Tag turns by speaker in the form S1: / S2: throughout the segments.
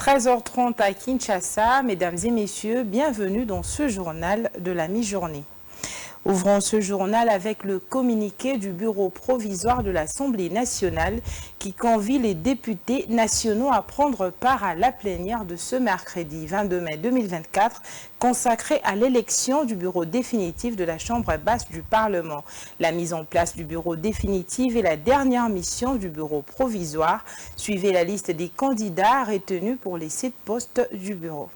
S1: 13h30 à Kinshasa. Mesdames et messieurs, bienvenue dans ce journal de la mi-journée. Ouvrons ce journal avec le communiqué du bureau provisoire de l'Assemblée nationale qui convie les députés nationaux à prendre part à la plénière de ce mercredi 22 mai 2024 consacrée à l'élection du bureau définitif de la Chambre basse du Parlement. La mise en place du bureau définitif est la dernière mission du bureau provisoire. Suivez la liste des candidats retenus pour les 7 postes du bureau.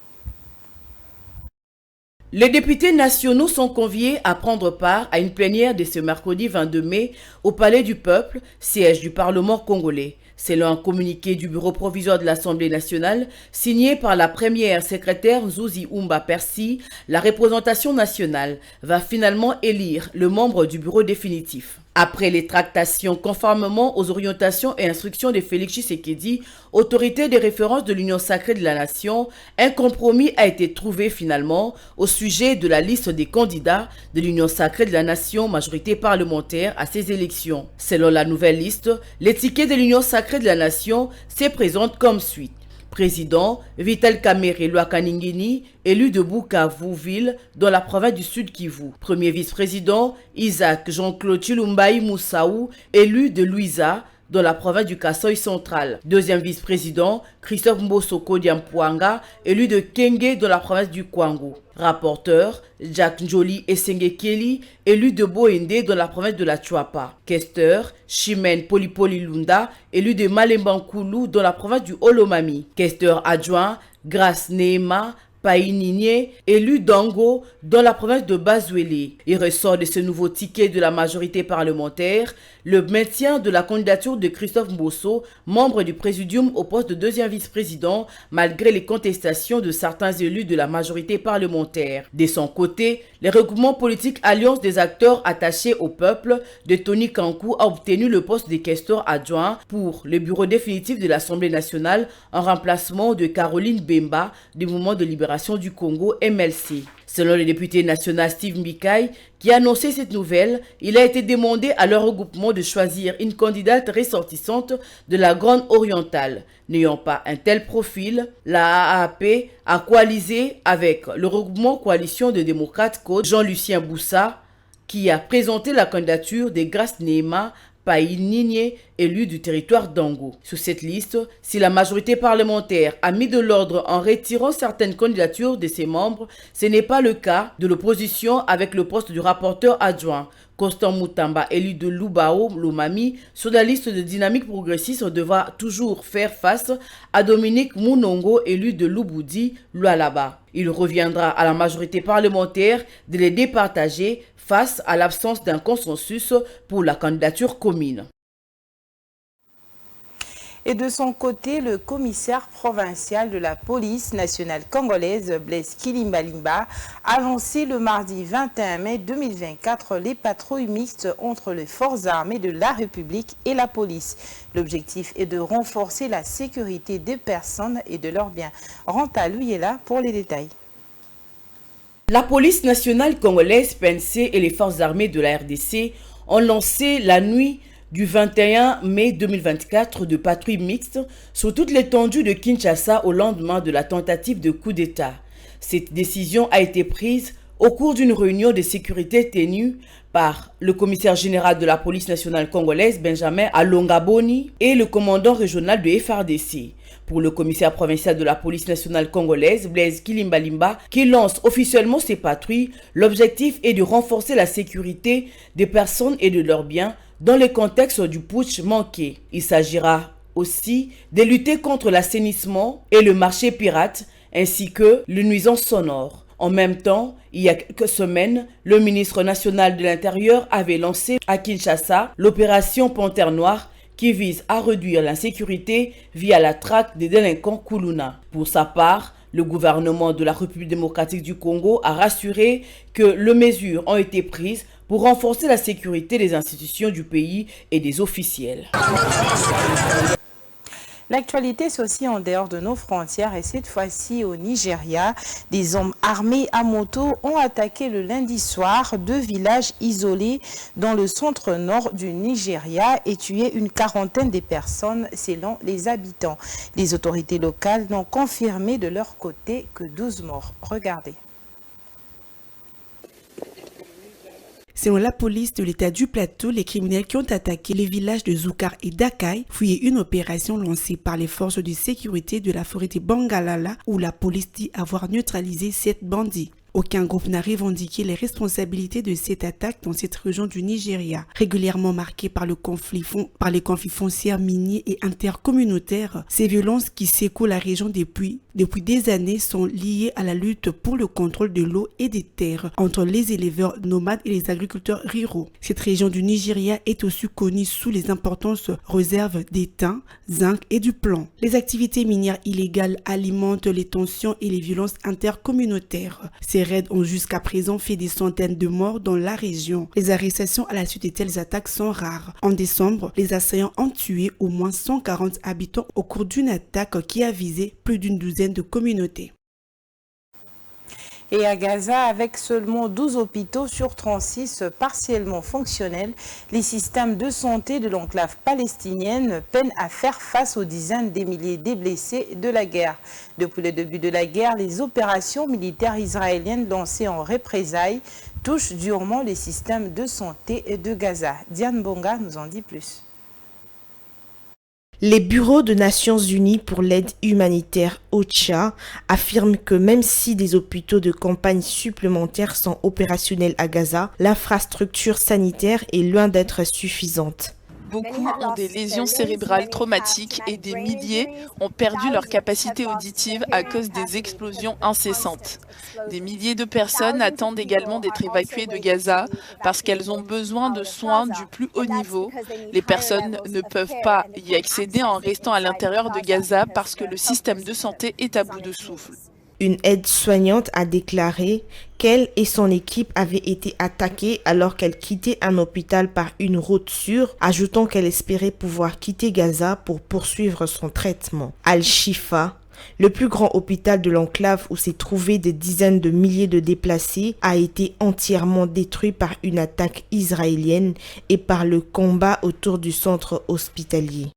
S2: Les députés nationaux sont conviés à prendre part à une plénière de ce mercredi 22 mai au Palais du Peuple, siège du Parlement congolais. Selon un communiqué du bureau provisoire de l'Assemblée nationale, signé par la première secrétaire Zouzi Oumba Persi, la représentation nationale va finalement élire le membre du bureau définitif. Après les tractations conformément aux orientations et instructions de Félix Tshisekedi, autorité de référence de l'Union sacrée de la nation, un compromis a été trouvé finalement au sujet de la liste des candidats de l'Union sacrée de la nation, majorité parlementaire à ces élections. Selon la nouvelle liste, les tickets de l'Union sacrée de la nation se présentent comme suit. Président, Vital Kamerhe Lwakaningini, élu de Bukavu-Ville dans la province du Sud Kivu. Premier vice-président, Isaac Jean-Claude Chilumbaï Moussaou, élu de Luiza dans la province du Kasaï central. Deuxième vice-président, Christophe Mbosoko Diampuanga, élu de Kenge dans la province du Kwango. Rapporteur, Jack Njoli Esengekeli, élu de Boende dans la province de la Chuapa. Questeur, Chimène Polipoli Lunda, élu de Malembankulu dans la province du Olomami. Questeur adjoint, Grace Neema Païninie, élu d'Ango dans la province de Bazouélé. Il ressort de ce nouveau ticket de la majorité parlementaire le maintien de la candidature de Christophe Mbosso, membre du présidium au poste de deuxième vice-président, malgré les contestations de certains élus de la majorité parlementaire. De son côté, le regroupement politique Alliance des acteurs attachés au peuple de Tony Kankou a obtenu le poste de questeur adjoint pour le bureau définitif de l'Assemblée nationale en remplacement de Caroline Bemba du Mouvement de libération du Congo MLC. Selon le député national Steve Mbikai, qui a annoncé cette nouvelle, il a été demandé à leur regroupement de choisir une candidate ressortissante de la Grande Orientale. N'ayant pas un tel profil, la AAP a coalisé avec le regroupement Coalition de démocrates Côte Jean-Lucien Boussa, qui a présenté la candidature de Grace Neema Païninie, élu du territoire d'Ango. Sur cette liste, si la majorité parlementaire a mis de l'ordre en retirant certaines candidatures de ses membres, ce n'est pas le cas de l'opposition avec le poste du rapporteur adjoint. Constant Moutamba, élu de Lubao Lomami, sur la liste de Dynamique progressiste, devra toujours faire face à Dominique Mounongo, élu de Luboudi Lualaba. Il reviendra à la majorité parlementaire de les départager face à l'absence d'un consensus pour la candidature commune.
S1: Et de son côté, le commissaire provincial de la police nationale congolaise, Blaise Kilimbalimba, a lancé le mardi 21 mai 2024 les patrouilles mixtes entre les forces armées de la République et la police. L'objectif est de renforcer la sécurité des personnes et de leurs biens. Ranta Luyela pour les détails.
S2: La police nationale congolaise, PNC et les forces armées de la RDC ont lancé la nuit du 21 mai 2024 de patrouilles mixtes sur toute l'étendue de Kinshasa au lendemain de la tentative de coup d'État. Cette décision a été prise au cours d'une réunion de sécurité tenue par le commissaire général de la police nationale congolaise, Benjamin Alongaboni, et le commandant régional de FRDC. Pour le commissaire provincial de la police nationale congolaise, Blaise Kilimbalimba, qui lance officiellement ces patrouilles, l'objectif est de renforcer la sécurité des personnes et de leurs biens dans le contexte du putsch manqué. Il s'agira aussi de lutter contre l'assainissement et le marché pirate, ainsi que les nuisances sonores. En même temps, il y a quelques semaines, le ministre national de l'Intérieur avait lancé à Kinshasa l'opération Panthère Noire qui vise à réduire l'insécurité via la traque des délinquants Kuluna. Pour sa part, le gouvernement de la République démocratique du Congo a rassuré que les mesures ont été prises pour renforcer la sécurité des institutions du pays et des officiels.
S1: L'actualité, c'est aussi en dehors de nos frontières et cette fois-ci au Nigeria. Des hommes armés à moto ont attaqué le lundi soir 2 villages isolés dans le centre-nord du Nigeria et tué une quarantaine de personnes selon les habitants. Les autorités locales n'ont confirmé de leur côté que 12 morts. Regardez.
S3: Selon la police de l'État du Plateau, les criminels qui ont attaqué les villages de Zoukar et Dakai fuyaient une opération lancée par les forces de sécurité de la forêt de Bangalala où la police dit avoir neutralisé 7 bandits. Aucun groupe n'a revendiqué les responsabilités de cette attaque dans cette région du Nigeria, régulièrement marquée par les conflits fonciers, miniers et intercommunautaires. Ces violences qui secouent la région depuis des années sont liées à la lutte pour le contrôle de l'eau et des terres entre les éleveurs nomades et les agriculteurs ruraux. Cette région du Nigeria est aussi connue sous les importantes réserves d'étain, zinc et du plomb. Les activités minières illégales alimentent les tensions et les violences intercommunautaires. Ces raids ont jusqu'à présent fait des centaines de morts dans la région. Les arrestations à la suite de telles attaques sont rares. En décembre, les assaillants ont tué au moins 140 habitants au cours d'une attaque qui a visé plus d'une douzaine de communautés.
S1: Et à Gaza, avec seulement 12 hôpitaux sur 36 partiellement fonctionnels, les systèmes de santé de l'enclave palestinienne peinent à faire face aux dizaines de milliers de blessés de la guerre. Depuis le début de la guerre, les opérations militaires israéliennes lancées en représailles touchent durement les systèmes de santé de Gaza. Diane Bonga nous en dit plus.
S4: Les bureaux des Nations Unies pour l'aide humanitaire OCHA affirment que même si des hôpitaux de campagne supplémentaires sont opérationnels à Gaza, l'infrastructure sanitaire est loin d'être suffisante.
S5: Beaucoup ont des lésions cérébrales traumatiques et des milliers ont perdu leur capacité auditive à cause des explosions incessantes. Des milliers de personnes attendent également d'être évacuées de Gaza parce qu'elles ont besoin de soins du plus haut niveau. Les personnes ne peuvent pas y accéder en restant à l'intérieur de Gaza parce que le système de santé est à bout de souffle.
S4: Une aide-soignante a déclaré qu'elle et son équipe avaient été attaquées alors qu'elle quittait un hôpital par une route sûre, ajoutant qu'elle espérait pouvoir quitter Gaza pour poursuivre son traitement. Al-Shifa, le plus grand hôpital de l'enclave où s'est trouvé des dizaines de milliers de déplacés, a été entièrement détruit par une attaque israélienne et par le combat autour du centre hospitalier.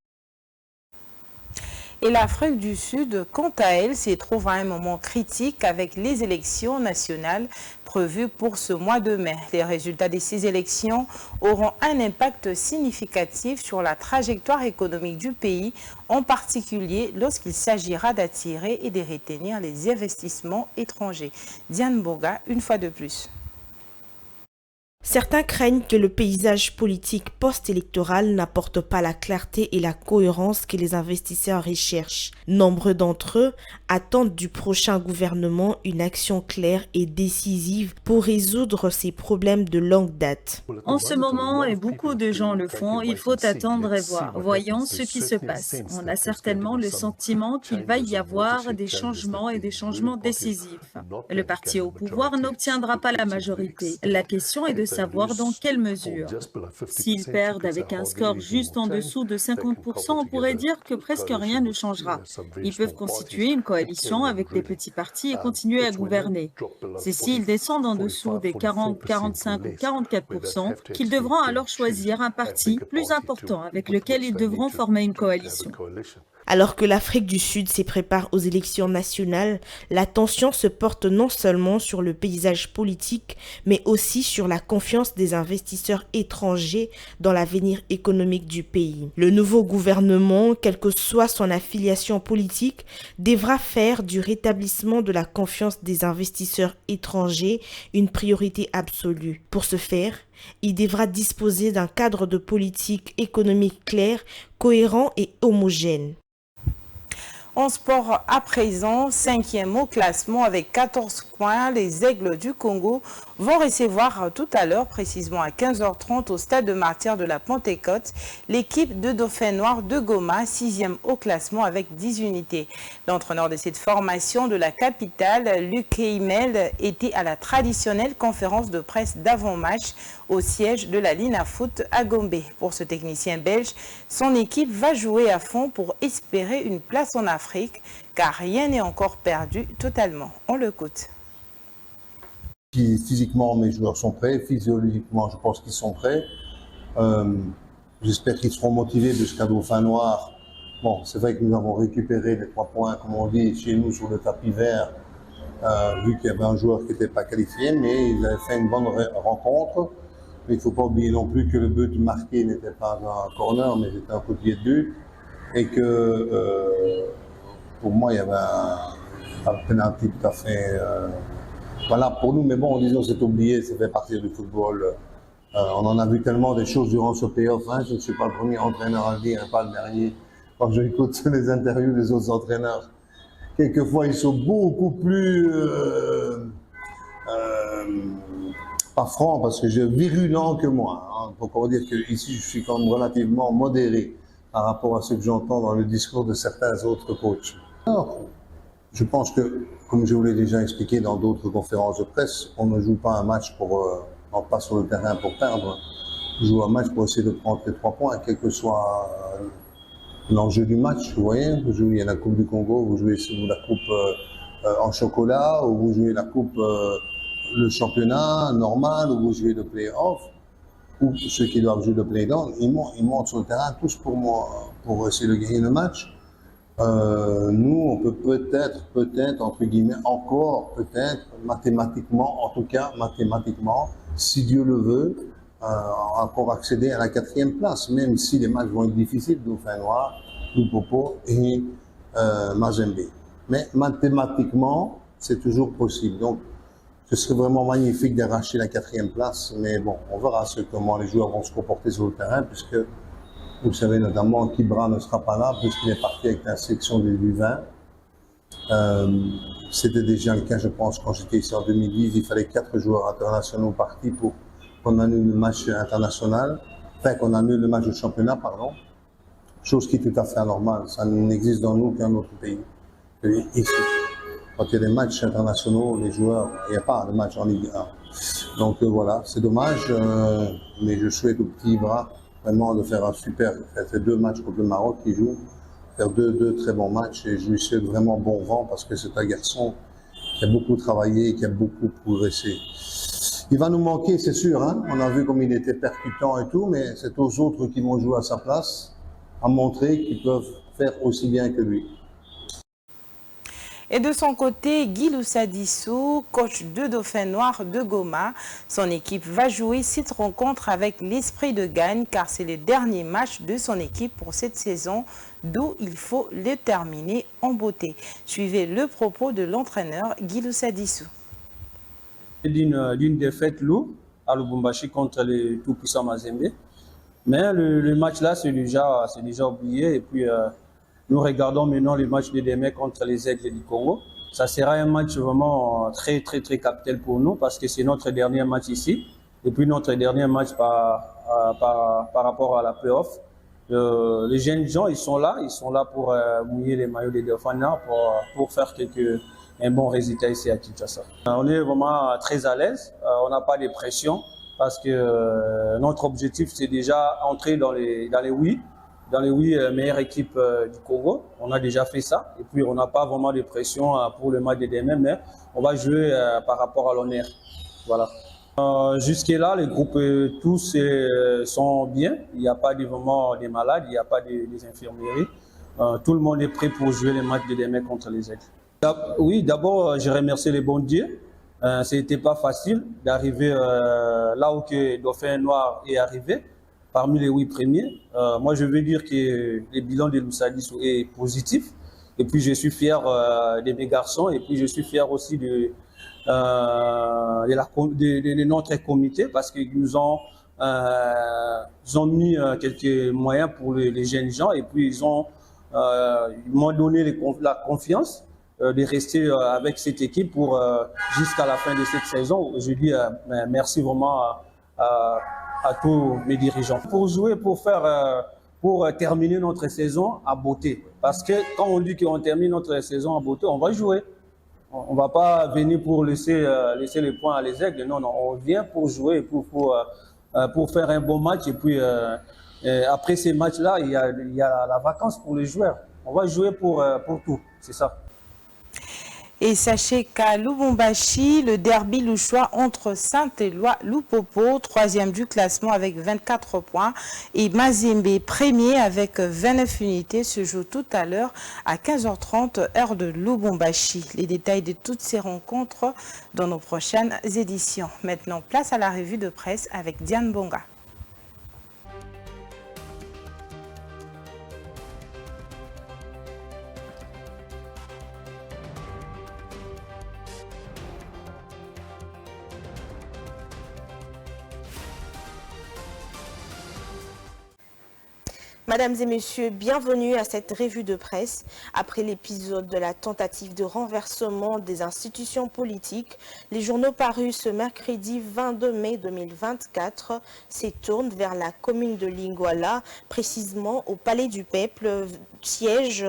S1: Et l'Afrique du Sud, quant à elle, se trouve à un moment critique avec les élections nationales prévues pour ce mois de mai. Les résultats de ces élections auront un impact significatif sur la trajectoire économique du pays, en particulier lorsqu'il s'agira d'attirer et de retenir les investissements étrangers. Diane Boga, une fois de plus.
S4: Certains craignent que le paysage politique post-électoral n'apporte pas la clarté et la cohérence que les investisseurs recherchent. Nombreux d'entre eux attendent du prochain gouvernement une action claire et décisive pour résoudre ces problèmes de longue date.
S6: En ce moment, et beaucoup de gens le font, il faut attendre et voir. Voyons ce qui se passe. On a certainement le sentiment qu'il va y avoir des changements et des changements décisifs. Le parti au pouvoir n'obtiendra pas la majorité. La question est de savoir dans quelle mesure. S'ils perdent avec un score juste en dessous de 50%, on pourrait dire que presque rien ne changera. Ils peuvent constituer une coalition avec des petits partis et continuer à gouverner. C'est s'ils descendent en dessous des 40, 45 ou 44% qu'ils devront alors choisir un parti plus important avec lequel ils devront former une coalition.
S4: Alors que l'Afrique du Sud se prépare aux élections nationales, l'attention se porte non seulement sur le paysage politique, mais aussi sur la confiance des investisseurs étrangers dans l'avenir économique du pays. Le nouveau gouvernement, quelle que soit son affiliation politique, devra faire du rétablissement de la confiance des investisseurs étrangers une priorité absolue. Pour ce faire, il devra disposer d'un cadre de politique économique clair, cohérent et homogène.
S1: En sport à présent, 5e au classement avec 14 points, les Aigles du Congo vont recevoir tout à l'heure, précisément à 15h30 au stade de Martyrs de la Pentecôte, l'équipe de Dauphin Noir de Goma, 6e au classement avec 10 unités. L'entraîneur de cette formation de la capitale, Luc Heimel, était à la traditionnelle conférence de presse d'avant-match au siège de la Lina Foot à Gombe. Pour ce technicien belge, son équipe va jouer à fond pour espérer une place en Afrique, car rien n'est encore perdu totalement. On l'écoute.
S7: Physiquement, mes joueurs sont prêts. Physiologiquement, je pense qu'ils sont prêts. J'espère qu'ils seront motivés jusqu'à Dauphin Noir. Bon, c'est vrai que nous avons récupéré les 3 points, comme on dit, chez nous sur le tapis vert, vu qu'il y avait un joueur qui n'était pas qualifié, mais ils avaient fait une bonne rencontre. Mais il ne faut pas oublier non plus que le but marqué n'était pas un corner, mais c'était un coup de pied de but. Et que pour moi, il y avait un penalty tout à fait... voilà, pour nous, mais bon, disons, c'est oublié, ça fait partie du football. On en a vu tellement des choses durant ce playoff. Hein. Je ne suis pas le premier entraîneur à le dire, et pas le dernier. Quand j'écoute les interviews des autres entraîneurs, quelquefois, ils sont beaucoup plus... pas francs, parce que j'ai virulent que moi. Hein. Donc, on va dire que ici, je suis quand même relativement modéré par rapport à ce que j'entends dans le discours de certains autres coachs. Alors, je pense que, comme je vous l'ai déjà expliqué dans d'autres conférences de presse, on ne joue pas un match pour, on passe sur le terrain pour perdre. On joue un match pour essayer de prendre les 3 points, quel que soit l'enjeu du match. Vous voyez, vous jouez la Coupe du Congo, vous jouez la Coupe en chocolat, ou vous jouez la Coupe, le championnat normal, ou vous jouez le play-off, ou ceux qui doivent jouer le play-down, ils montent sur le terrain tous pour essayer de gagner le match. Nous, on peut peut-être, entre guillemets, encore, peut-être, mathématiquement, en tout cas, mathématiquement, si Dieu le veut, encore accéder à la 4e place, même si les matchs vont être difficiles, Dauphin Noir, Loupopo et Mazembe. Mais mathématiquement, c'est toujours possible. Donc, ce serait vraiment magnifique d'arracher la 4e place, mais bon, on verra comment les joueurs vont se comporter sur le terrain, puisque vous savez notamment qu'Ibra ne sera pas là puisqu'il est parti avec la section du U20. C'était déjà le cas, je pense, quand j'étais ici en 2010. Il fallait 4 joueurs internationaux partis pour qu'on annule le match international. Enfin, qu'on annule le match de championnat, pardon. Chose qui est tout à fait anormale. Ça n'existe dans aucun autre pays. Ici, quand il y a des matchs internationaux, les joueurs, il n'y a pas de match en Ligue 1. Donc voilà, c'est dommage, mais je souhaite au petit Ibra vraiment de faire un super, fait 2 matchs contre le Maroc qui joue, faire deux très bons matchs et je lui souhaite vraiment bon vent parce que c'est un garçon qui a beaucoup travaillé et qui a beaucoup progressé. Il va nous manquer, c'est sûr, hein. On a vu comme il était percutant et tout, mais c'est aux autres qui vont jouer à sa place à montrer qu'ils peuvent faire aussi bien que lui.
S1: Et de son côté, Guy Loussa-Dissou, coach de Dauphin Noir de Goma, son équipe va jouer cette rencontre avec l'esprit de gagne car c'est le dernier match de son équipe pour cette saison, d'où il faut le terminer en beauté. Suivez le propos de l'entraîneur Guy Loussa-Dissou.
S8: D'une défaite lourde à Lubumbashi contre le tout-puissant Mazembe. Mais le match là, c'est déjà oublié et puis... nous regardons maintenant le match de demain contre les Aigles du Congo. Ça sera un match vraiment très capital pour nous parce que c'est notre dernier match ici. Et puis notre dernier match par rapport à la play-off. Les jeunes gens, ils sont là pour mouiller les maillots des Dauphins Noirs pour faire un bon résultat ici à Kinshasa. On est vraiment très à l'aise, on n'a pas de pression parce que notre objectif c'est déjà entrer dans les 8 meilleures équipes du Congo. On a déjà fait ça. Et puis, on n'a pas vraiment de pression pour le match de demain, mais on va jouer par rapport à l'honneur. Voilà. Jusque-là, les groupes tous sont bien. Il n'y a pas vraiment des malades, il n'y a pas des infirmeries. Tout le monde est prêt pour jouer les matchs de demain contre les Aigles. Oui, d'abord, je remercie les bons dieux. Ce n'était pas facile d'arriver là où que Dauphin Noir est arrivé. Parmi les 8 premiers, moi je veux dire que le bilan de Loussa-Dissou est positif. Et puis je suis fier de mes garçons et puis je suis fier aussi de notre comité parce qu'ils nous ont mis quelques moyens pour les jeunes gens et puis ils ont Ils m'ont donné la confiance de rester avec cette équipe pour jusqu'à la fin de cette saison. Je dis merci vraiment à tous mes dirigeants. Pour jouer, pour terminer notre saison à beauté. Parce que quand on dit qu'on termine notre saison à beauté, on va jouer. On ne va pas venir pour laisser les points à les aigles. Non, on vient pour jouer, pour faire un bon match. Et puis, après ces matchs-là, il y a la vacance pour les joueurs. On va jouer pour tout, c'est ça.
S1: Et sachez qu'à Lubumbashi, le derby louchois entre Saint-Éloi, Lupopo, 3e du classement avec 24 points, et Mazembe, premier avec 29 unités, se joue tout à l'heure à 15h30, heure de Lubumbashi. Les détails de toutes ces rencontres dans nos prochaines éditions. Maintenant, place à la revue de presse avec Diane Bonga.
S4: Mesdames et messieurs, bienvenue à cette revue de presse. Après l'épisode de la tentative de renversement des institutions politiques, les journaux parus ce mercredi 22 mai 2024 se tournent vers la commune de Lingouala, précisément au Palais du Peuple, siège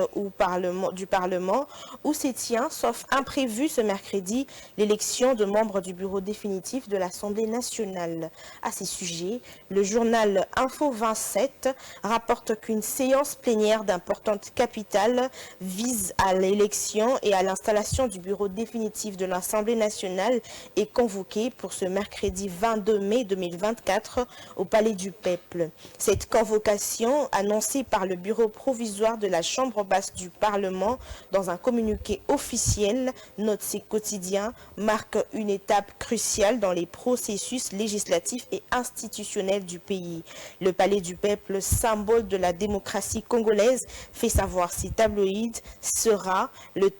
S4: du Parlement, où se tient, sauf imprévu ce mercredi, l'élection de membres du bureau définitif de l'Assemblée nationale. À ces sujets, le journal Info 27 rapporte qu'une séance plénière d'importante capitale vise à l'élection et à l'installation du bureau définitif de l'Assemblée nationale est convoquée pour ce mercredi 22 mai 2024 au Palais du Peuple. Cette convocation, annoncée par le bureau provisoire de la Chambre basse du Parlement dans un communiqué officiel, note ces quotidiens, marque une étape cruciale dans les processus législatifs et institutionnels du pays. Le Palais du Peuple, symbole de la démocratie congolaise, fait savoir ces tabloïds, sera le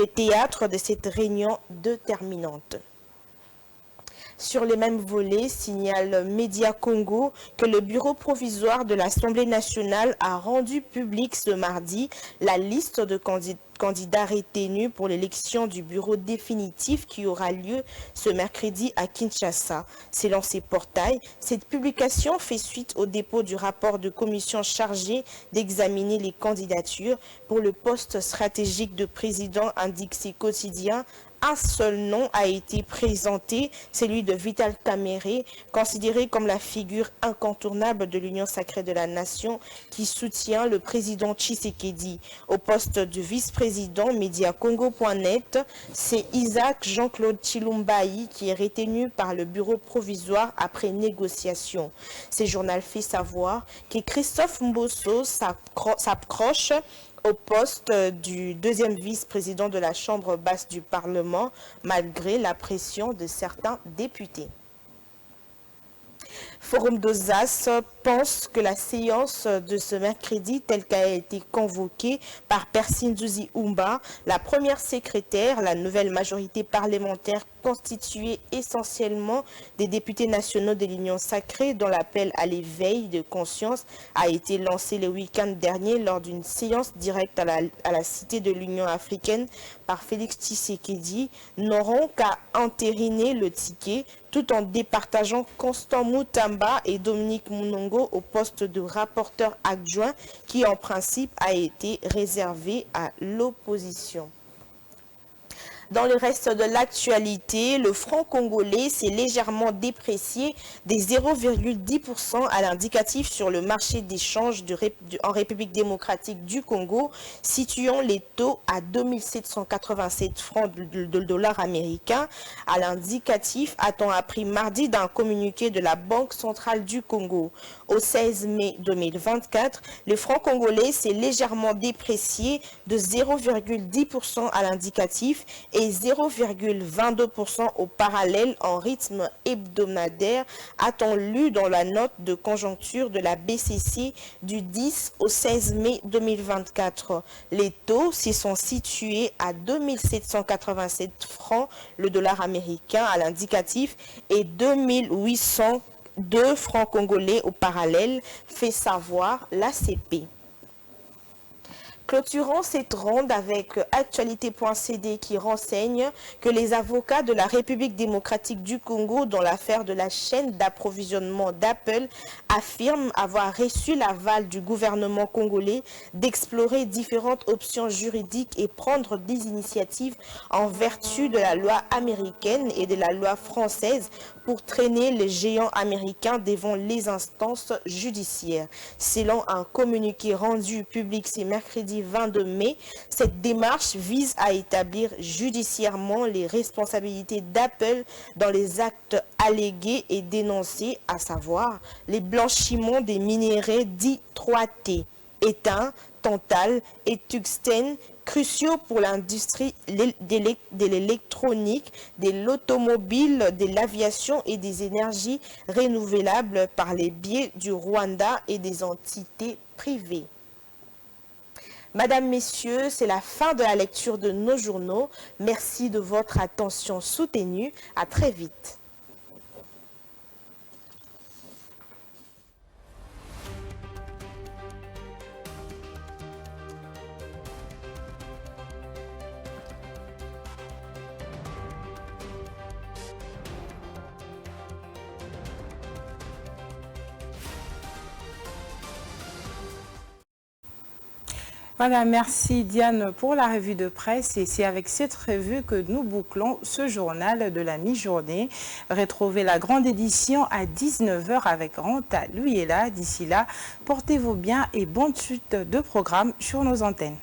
S4: théâtre de cette réunion déterminante. Sur les mêmes volets, signale Média Congo que le bureau provisoire de l'Assemblée nationale a rendu public ce mardi la liste de candidats retenus pour l'élection du bureau définitif qui aura lieu ce mercredi à Kinshasa. Selon ces portails, cette publication fait suite au dépôt du rapport de commission chargée d'examiner les candidatures pour le poste stratégique de président, indique ces quotidiens. Un seul nom a été présenté, celui de Vital Kamerhe, considéré comme la figure incontournable de l'Union sacrée de la nation qui soutient le président Tshisekedi. Au poste de vice-président, Mediacongo.net, c'est Isaac Jean-Claude Chilumbayi qui est retenu par le bureau provisoire après négociation. Ce journal fait savoir que Christophe Mbosso s'approche au poste du deuxième vice-président de la Chambre basse du Parlement, malgré la pression de certains députés. Forum d'Ozas pense que la séance de ce mercredi, telle qu'elle a été convoquée par Persine Zouzi Oumba, la première secrétaire, la nouvelle majorité parlementaire constituée essentiellement des députés nationaux de l'Union sacrée, dont l'appel à l'éveil de conscience a été lancé le week-end dernier lors d'une séance directe à la Cité de l'Union africaine par Félix Tshisekedi, n'auront qu'à entériner le ticket tout en départageant Constant Moutamba et Dominique Mounongo au poste de rapporteur adjoint qui en principe a été réservé à l'opposition. Dans le reste de l'actualité, le franc congolais s'est légèrement déprécié des 0,10% à l'indicatif sur le marché d'échange en République démocratique du Congo, situant les taux à 2787 francs de dollar américain. À l'indicatif, a-t-on appris mardi d'un communiqué de la Banque centrale du Congo. Au 16 mai 2024, le franc congolais s'est légèrement déprécié de 0,10% à l'indicatif et 0,22% au parallèle en rythme hebdomadaire, a-t-on lu dans la note de conjoncture de la BCC du 10 au 16 mai 2024. Les taux s'y sont situés à 2787 francs le dollar américain à l'indicatif et 2802 francs congolais au parallèle, fait savoir l'ACP. Clôturons cette ronde avec actualité.cd qui renseigne que les avocats de la République démocratique du Congo dans l'affaire de la chaîne d'approvisionnement d'Apple affirment avoir reçu l'aval du gouvernement congolais d'explorer différentes options juridiques et prendre des initiatives en vertu de la loi américaine et de la loi française pour traîner les géants américains devant les instances judiciaires. Selon un communiqué rendu public ce mercredi 22 mai, cette démarche vise à établir judiciairement les responsabilités d'Apple dans les actes allégués et dénoncés, à savoir les blanchiments des minéraux dits 3T, étain, tantal et tungstène, cruciaux pour l'industrie de l'électronique, de l'automobile, de l'aviation et des énergies renouvelables par les biais du Rwanda et des entités privées. Madame, Messieurs, c'est la fin de la lecture de nos journaux. Merci de votre attention soutenue. À très vite.
S1: Voilà, merci Diane pour la revue de presse et c'est avec cette revue que nous bouclons ce journal de la mi-journée. Retrouvez la grande édition à 19 h avec Ranta Luyela. D'ici là, portez-vous bien et bonne suite de programmes sur nos antennes.